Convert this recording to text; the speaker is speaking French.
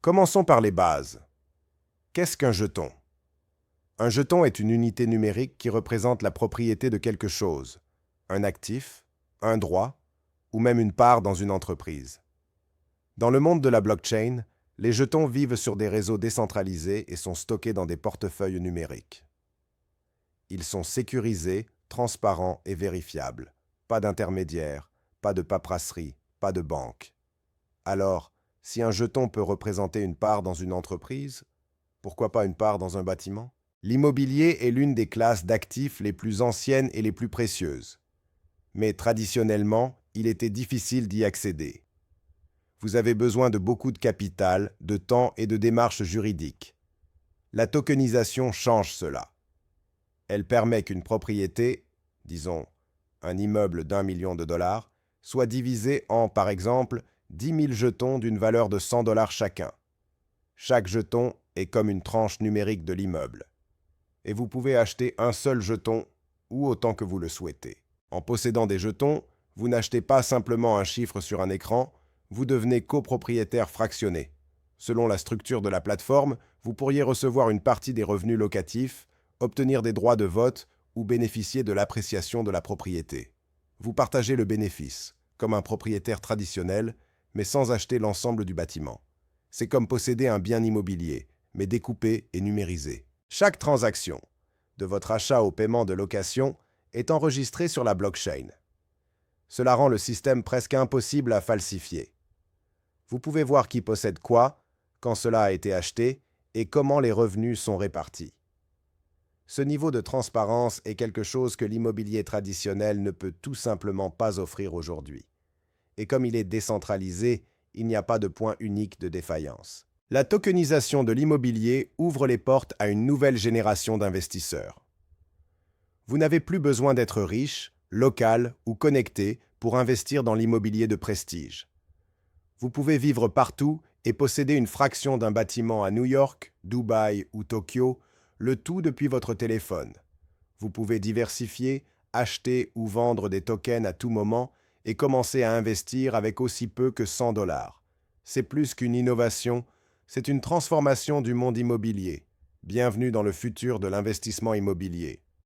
Commençons par les bases. Qu'est-ce qu'un jeton? Un jeton est une unité numérique qui représente la propriété de quelque chose, un actif, un droit ou même une part dans une entreprise. Dans le monde de la blockchain, les jetons vivent sur des réseaux décentralisés et sont stockés dans des portefeuilles numériques. Ils sont sécurisés, transparents et vérifiables. Pas d'intermédiaire, pas de paperasserie, pas de banque. Alors, si un jeton peut représenter une part dans une entreprise, pourquoi pas une part dans un bâtiment? L'immobilier est l'une des classes d'actifs les plus anciennes et les plus précieuses. Mais traditionnellement, il était difficile d'y accéder. Vous avez besoin de beaucoup de capital, de temps et de démarches juridiques. La tokenisation change cela. Elle permet qu'une propriété, disons un immeuble d'1 million de dollars, soit divisée en, par exemple, 10 000 jetons d'une valeur de 100 dollars chacun. Chaque jeton est comme une tranche numérique de l'immeuble. Et vous pouvez acheter un seul jeton ou autant que vous le souhaitez. En possédant des jetons, vous n'achetez pas simplement un chiffre sur un écran, vous devenez copropriétaire fractionné. Selon la structure de la plateforme, vous pourriez recevoir une partie des revenus locatifs, obtenir des droits de vote ou bénéficier de l'appréciation de la propriété. Vous partagez le bénéfice, comme un propriétaire traditionnel, mais sans acheter l'ensemble du bâtiment. C'est comme posséder un bien immobilier, mais découpé et numérisé. Chaque transaction, de votre achat au paiement de location, est enregistrée sur la blockchain. Cela rend le système presque impossible à falsifier. Vous pouvez voir qui possède quoi, quand cela a été acheté et comment les revenus sont répartis. Ce niveau de transparence est quelque chose que l'immobilier traditionnel ne peut tout simplement pas offrir aujourd'hui. Et comme il est décentralisé, il n'y a pas de point unique de défaillance. La tokenisation de l'immobilier ouvre les portes à une nouvelle génération d'investisseurs. Vous n'avez plus besoin d'être riche, local ou connecté pour investir dans l'immobilier de prestige. Vous pouvez vivre partout et posséder une fraction d'un bâtiment à New York, Dubaï ou Tokyo, le tout depuis votre téléphone. Vous pouvez diversifier, acheter ou vendre des tokens à tout moment et commencer à investir avec aussi peu que 100 dollars. C'est plus qu'une innovation, c'est une transformation du monde immobilier. Bienvenue dans le futur de l'investissement immobilier.